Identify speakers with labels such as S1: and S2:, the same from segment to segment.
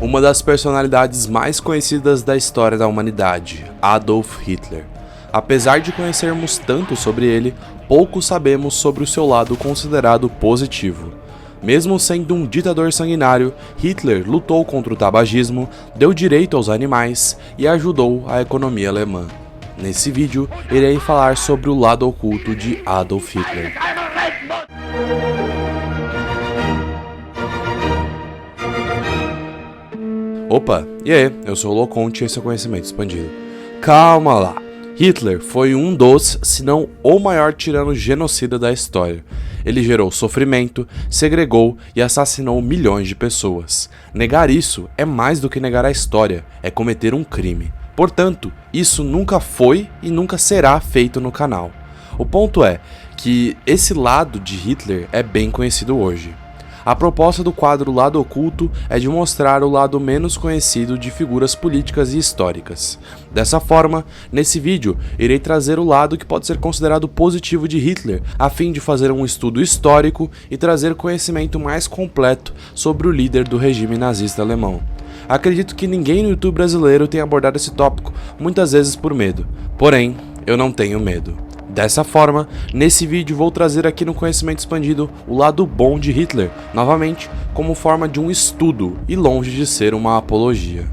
S1: Uma das personalidades mais conhecidas da história da humanidade, Adolf Hitler. Apesar de conhecermos tanto sobre ele, pouco sabemos sobre o seu lado considerado positivo. Mesmo sendo um ditador sanguinário, Hitler lutou contra o tabagismo, deu direito aos animais e ajudou a economia alemã. Nesse vídeo, irei falar sobre o lado oculto de Adolf Hitler. Opa, e aí? Eu sou o Loconte e esse é o Conhecimento Expandido. Calma lá! Hitler foi um dos, se não o maior tirano genocida da história. Ele gerou sofrimento, segregou e assassinou milhões de pessoas. Negar isso é mais do que negar a história, é cometer um crime. Portanto, isso nunca foi e nunca será feito no canal. O ponto é que esse lado de Hitler é bem conhecido hoje. A proposta do quadro Lado Oculto é de mostrar o lado menos conhecido de figuras políticas e históricas. Dessa forma, nesse vídeo, irei trazer o lado que pode ser considerado positivo de Hitler, a fim de fazer um estudo histórico e trazer conhecimento mais completo sobre o líder do regime nazista alemão. Acredito que ninguém no YouTube brasileiro tenha abordado esse tópico, muitas vezes por medo. Porém, eu não tenho medo. Dessa forma, nesse vídeo vou trazer aqui no Conhecimento Expandido o lado bom de Hitler, novamente, como forma de um estudo e longe de ser uma apologia.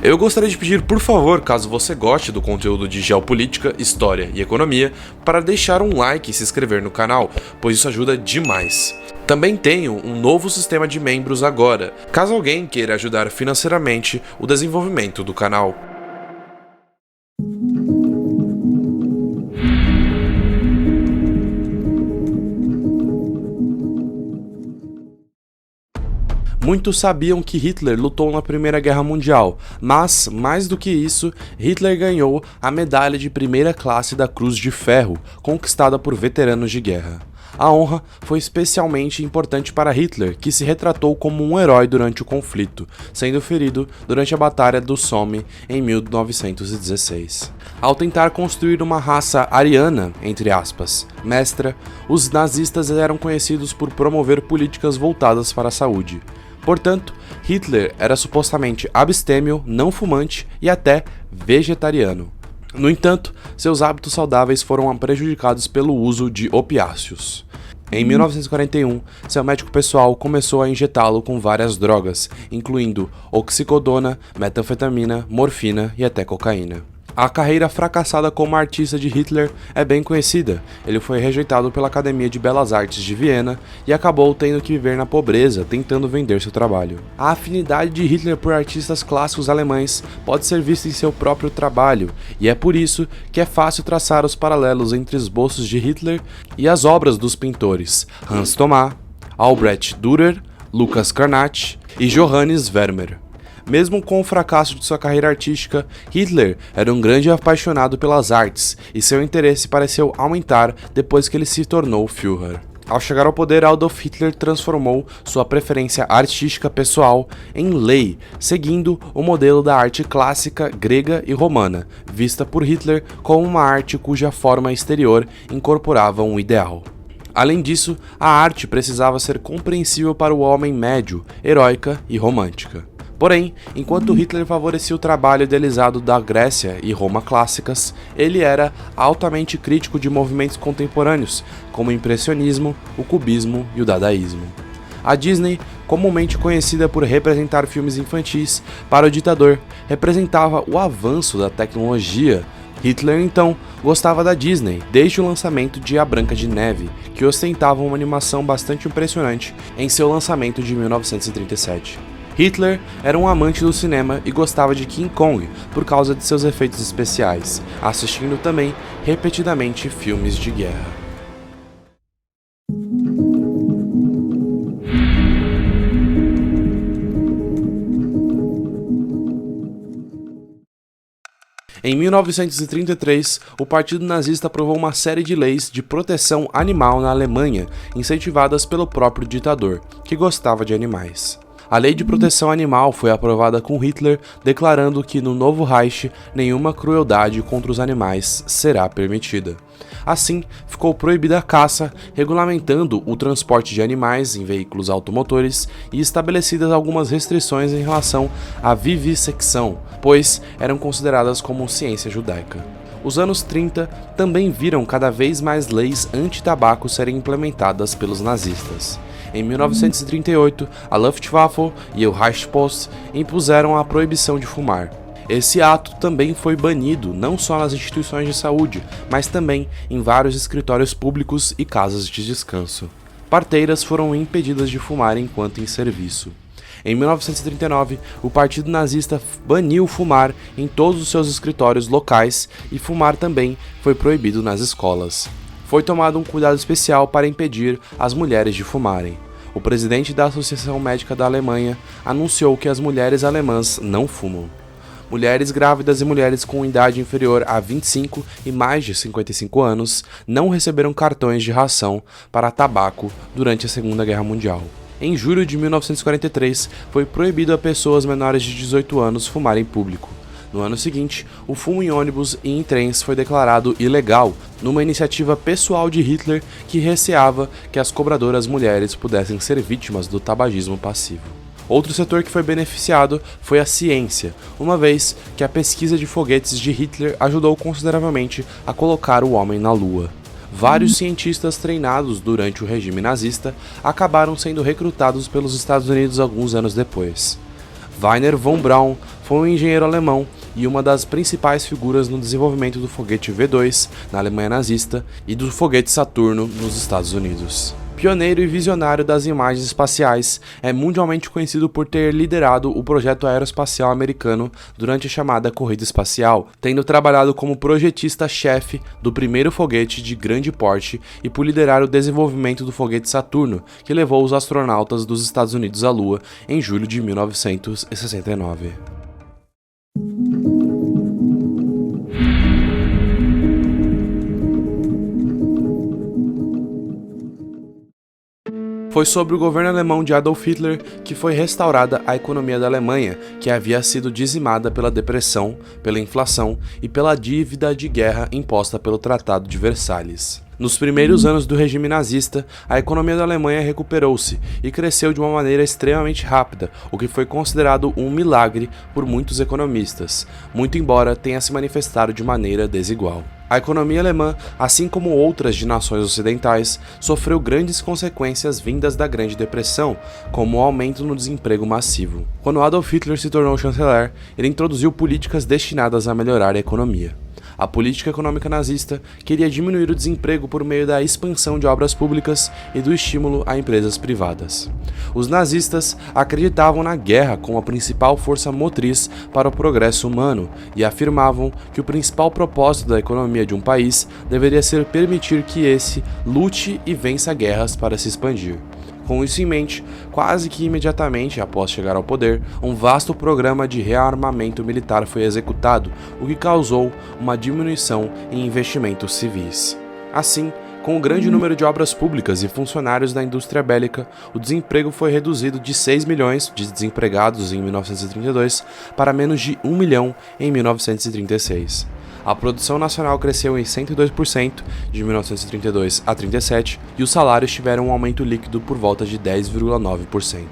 S1: Eu gostaria de pedir, por favor, caso você goste do conteúdo de geopolítica, história e economia, para deixar um like e se inscrever no canal, pois isso ajuda demais. Também tenho um novo sistema de membros agora, caso alguém queira ajudar financeiramente o desenvolvimento do canal. Muitos sabiam que Hitler lutou na Primeira Guerra Mundial, mas, mais do que isso, Hitler ganhou a medalha de primeira classe da Cruz de Ferro, conquistada por veteranos de guerra. A honra foi especialmente importante para Hitler, que se retratou como um herói durante o conflito, sendo ferido durante a Batalha do Somme em 1916. Ao tentar construir uma raça ariana, entre aspas, mestra, os nazistas eram conhecidos por promover políticas voltadas para a saúde. Portanto, Hitler era supostamente abstêmio, não fumante e até vegetariano. No entanto, seus hábitos saudáveis foram prejudicados pelo uso de opiáceos. Em 1941, seu médico pessoal começou a injetá-lo com várias drogas, incluindo oxicodona, metanfetamina, morfina e até cocaína. A carreira fracassada como artista de Hitler é bem conhecida. Ele foi rejeitado pela Academia de Belas Artes de Viena e acabou tendo que viver na pobreza, tentando vender seu trabalho. A afinidade de Hitler por artistas clássicos alemães pode ser vista em seu próprio trabalho, e é por isso que é fácil traçar os paralelos entre esboços de Hitler e as obras dos pintores Hans Thoma, Albrecht Dürer, Lucas Cranach e Johannes Vermeer. Mesmo com o fracasso de sua carreira artística, Hitler era um grande apaixonado pelas artes e seu interesse pareceu aumentar depois que ele se tornou Führer. Ao chegar ao poder, Adolf Hitler transformou sua preferência artística pessoal em lei, seguindo o modelo da arte clássica grega e romana, vista por Hitler como uma arte cuja forma exterior incorporava um ideal. Além disso, a arte precisava ser compreensível para o homem médio, heróica e romântica. Porém, enquanto Hitler favorecia o trabalho idealizado da Grécia e Roma clássicas, ele era altamente crítico de movimentos contemporâneos, como o impressionismo, o cubismo e o dadaísmo. A Disney, comumente conhecida por representar filmes infantis, para o ditador, representava o avanço da tecnologia. Hitler, então, gostava da Disney desde o lançamento de A Branca de Neve, que ostentava uma animação bastante impressionante em seu lançamento de 1937. Hitler era um amante do cinema e gostava de King Kong por causa de seus efeitos especiais, assistindo também repetidamente filmes de guerra. Em 1933, o Partido Nazista aprovou uma série de leis de proteção animal na Alemanha, incentivadas pelo próprio ditador, que gostava de animais. A Lei de Proteção Animal foi aprovada com Hitler, declarando que no novo Reich nenhuma crueldade contra os animais será permitida. Assim, ficou proibida a caça, regulamentando o transporte de animais em veículos automotores e estabelecidas algumas restrições em relação à vivissecção, pois eram consideradas como ciência judaica. Os anos 30 também viram cada vez mais leis anti-tabaco serem implementadas pelos nazistas. Em 1938, a Luftwaffe e o Reichspost impuseram a proibição de fumar. Esse ato também foi banido não só nas instituições de saúde, mas também em vários escritórios públicos e casas de descanso. Parteiras foram impedidas de fumar enquanto em serviço. Em 1939, o Partido Nazista baniu fumar em todos os seus escritórios locais e fumar também foi proibido nas escolas. Foi tomado um cuidado especial para impedir as mulheres de fumarem. O presidente da Associação Médica da Alemanha anunciou que as mulheres alemãs não fumam. Mulheres grávidas e mulheres com idade inferior a 25 e mais de 55 anos não receberam cartões de ração para tabaco durante a Segunda Guerra Mundial. Em julho de 1943, foi proibido a pessoas menores de 18 anos fumar em público. No ano seguinte, o fumo em ônibus e em trens foi declarado ilegal, numa iniciativa pessoal de Hitler que receava que as cobradoras mulheres pudessem ser vítimas do tabagismo passivo. Outro setor que foi beneficiado foi a ciência, uma vez que a pesquisa de foguetes de Hitler ajudou consideravelmente a colocar o homem na Lua. Vários cientistas treinados durante o regime nazista acabaram sendo recrutados pelos Estados Unidos alguns anos depois. Wernher von Braun foi um engenheiro alemão e uma das principais figuras no desenvolvimento do foguete V2 na Alemanha nazista e do foguete Saturno nos Estados Unidos. Pioneiro e visionário das imagens espaciais, é mundialmente conhecido por ter liderado o projeto aeroespacial americano durante a chamada Corrida Espacial, tendo trabalhado como projetista-chefe do primeiro foguete de grande porte e por liderar o desenvolvimento do foguete Saturno, que levou os astronautas dos Estados Unidos à Lua em julho de 1969. Foi sobre o governo alemão de Adolf Hitler que foi restaurada a economia da Alemanha, que havia sido dizimada pela depressão, pela inflação e pela dívida de guerra imposta pelo Tratado de Versalhes. Nos primeiros anos do regime nazista, a economia da Alemanha recuperou-se e cresceu de uma maneira extremamente rápida, o que foi considerado um milagre por muitos economistas, muito embora tenha se manifestado de maneira desigual. A economia alemã, assim como outras de nações ocidentais, sofreu grandes consequências vindas da Grande Depressão, como o aumento no desemprego massivo. Quando Adolf Hitler se tornou chanceler, ele introduziu políticas destinadas a melhorar a economia. A política econômica nazista queria diminuir o desemprego por meio da expansão de obras públicas e do estímulo a empresas privadas. Os nazistas acreditavam na guerra como a principal força motriz para o progresso humano e afirmavam que o principal propósito da economia de um país deveria ser permitir que esse lute e vença guerras para se expandir. Com isso em mente, quase que imediatamente após chegar ao poder, um vasto programa de rearmamento militar foi executado, o que causou uma diminuição em investimentos civis. Assim, com o grande número de obras públicas e funcionários da indústria bélica, o desemprego foi reduzido de 6 milhões de desempregados em 1932 para menos de 1 milhão em 1936. A produção nacional cresceu em 102% de 1932 a 37 e os salários tiveram um aumento líquido por volta de 10,9%.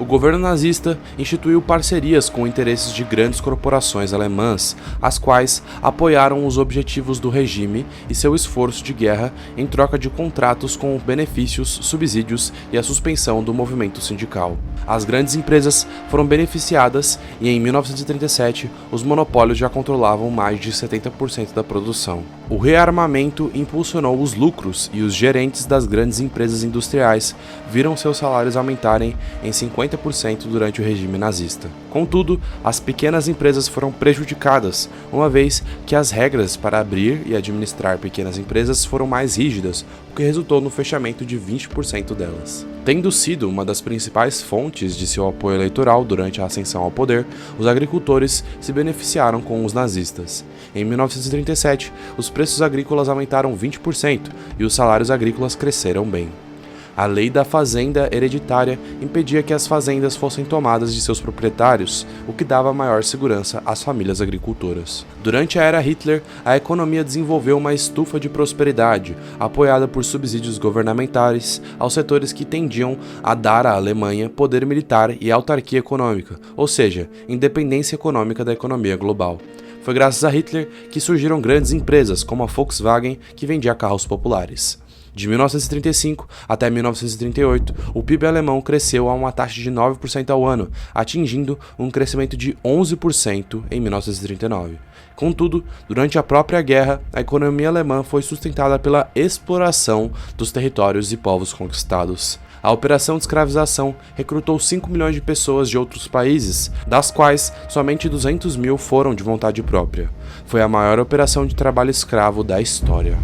S1: O governo nazista instituiu parcerias com interesses de grandes corporações alemãs, as quais apoiaram os objetivos do regime e seu esforço de guerra em troca de contratos com benefícios, subsídios e a suspensão do movimento sindical. As grandes empresas foram beneficiadas e em 1937 os monopólios já controlavam mais de 70% da produção. O rearmamento impulsionou os lucros e os gerentes das grandes empresas industriais viram seus salários aumentarem em 50% durante o regime nazista. Contudo, as pequenas empresas foram prejudicadas, uma vez que as regras para abrir e administrar pequenas empresas foram mais rígidas, o que resultou no fechamento de 20% delas. Tendo sido uma das principais fontes de seu apoio eleitoral durante a ascensão ao poder, os agricultores se beneficiaram com os nazistas. Em 1937, os preços agrícolas aumentaram 20% e os salários agrícolas cresceram bem. A lei da fazenda hereditária impedia que as fazendas fossem tomadas de seus proprietários, o que dava maior segurança às famílias agricultoras. Durante a era Hitler, a economia desenvolveu uma estufa de prosperidade, apoiada por subsídios governamentais aos setores que tendiam a dar à Alemanha poder militar e autarquia econômica, ou seja, independência econômica da economia global. Foi graças a Hitler que surgiram grandes empresas como a Volkswagen, que vendia carros populares. De 1935 até 1938, o PIB alemão cresceu a uma taxa de 9% ao ano, atingindo um crescimento de 11% em 1939. Contudo, durante a própria guerra, a economia alemã foi sustentada pela exploração dos territórios e povos conquistados. A operação de escravização recrutou 5 milhões de pessoas de outros países, das quais somente 200 mil foram de vontade própria. Foi a maior operação de trabalho escravo da história.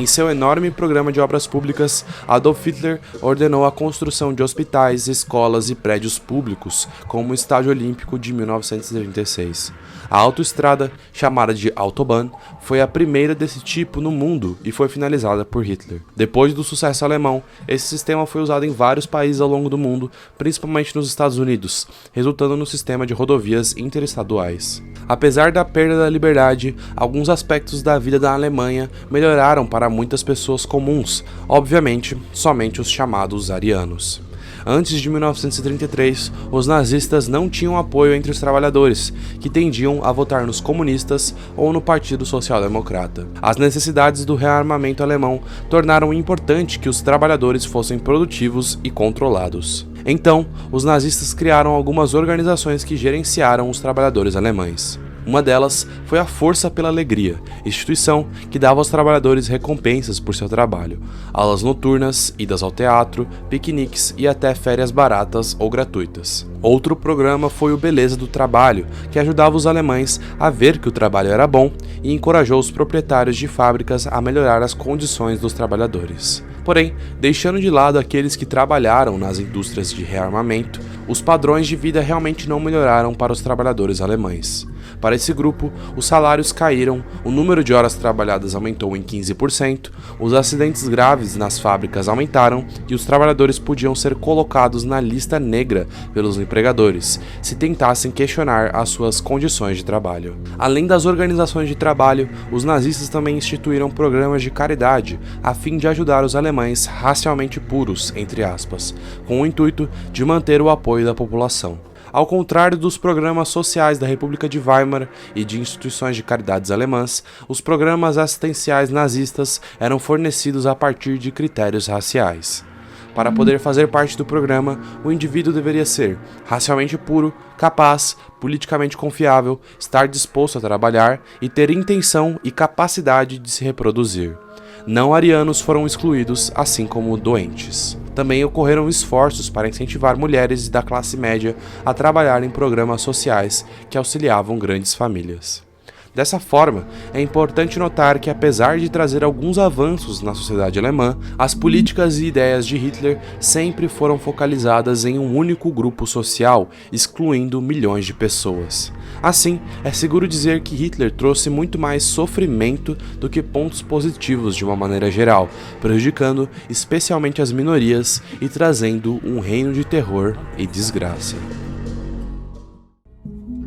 S1: Em seu enorme programa de obras públicas, Adolf Hitler ordenou a construção de hospitais, escolas e prédios públicos, como o Estádio Olímpico de 1936. A autoestrada, chamada de Autobahn, foi a primeira desse tipo no mundo e foi finalizada por Hitler. Depois do sucesso alemão, esse sistema foi usado em vários países ao longo do mundo, principalmente nos Estados Unidos, resultando no sistema de rodovias interestaduais. Apesar da perda da liberdade, alguns aspectos da vida da Alemanha melhoraram para muitas pessoas comuns, obviamente, somente os chamados arianos. Antes de 1933, os nazistas não tinham apoio entre os trabalhadores, que tendiam a votar nos comunistas ou no Partido Social Democrata. As necessidades do rearmamento alemão tornaram importante que os trabalhadores fossem produtivos e controlados. Então, os nazistas criaram algumas organizações que gerenciaram os trabalhadores alemães. Uma delas foi a Força pela Alegria, instituição que dava aos trabalhadores recompensas por seu trabalho, aulas noturnas, idas ao teatro, piqueniques e até férias baratas ou gratuitas. Outro programa foi o Beleza do Trabalho, que ajudava os alemães a ver que o trabalho era bom e encorajou os proprietários de fábricas a melhorar as condições dos trabalhadores. Porém, deixando de lado aqueles que trabalharam nas indústrias de rearmamento, os padrões de vida realmente não melhoraram para os trabalhadores alemães. Para esse grupo, os salários caíram, o número de horas trabalhadas aumentou em 15%, os acidentes graves nas fábricas aumentaram e os trabalhadores podiam ser colocados na lista negra pelos empregadores, se tentassem questionar as suas condições de trabalho. Além das organizações de trabalho, os nazistas também instituíram programas de caridade, a fim de ajudar os alemães racialmente puros, entre aspas, com o intuito de manter o apoio da população. Ao contrário dos programas sociais da República de Weimar e de instituições de caridades alemãs, os programas assistenciais nazistas eram fornecidos a partir de critérios raciais. Para poder fazer parte do programa, o indivíduo deveria ser racialmente puro, capaz, politicamente confiável, estar disposto a trabalhar e ter intenção e capacidade de se reproduzir. Não arianos foram excluídos, assim como doentes. Também ocorreram esforços para incentivar mulheres da classe média a trabalhar em programas sociais que auxiliavam grandes famílias. Dessa forma, é importante notar que, apesar de trazer alguns avanços na sociedade alemã, as políticas e ideias de Hitler sempre foram focalizadas em um único grupo social, excluindo milhões de pessoas. Assim, é seguro dizer que Hitler trouxe muito mais sofrimento do que pontos positivos de uma maneira geral, prejudicando especialmente as minorias e trazendo um reino de terror e desgraça.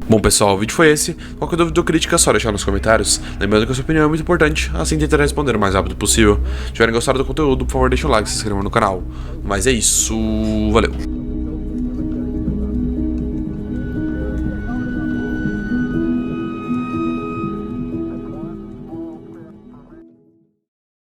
S1: Bom pessoal, o vídeo foi esse. Qualquer dúvida ou crítica é só deixar nos comentários. Lembrando que a sua opinião é muito importante, assim tentarei responder o mais rápido possível. Se tiverem gostado do conteúdo, por favor deixa o like e se inscreva no canal. Mas é isso, valeu!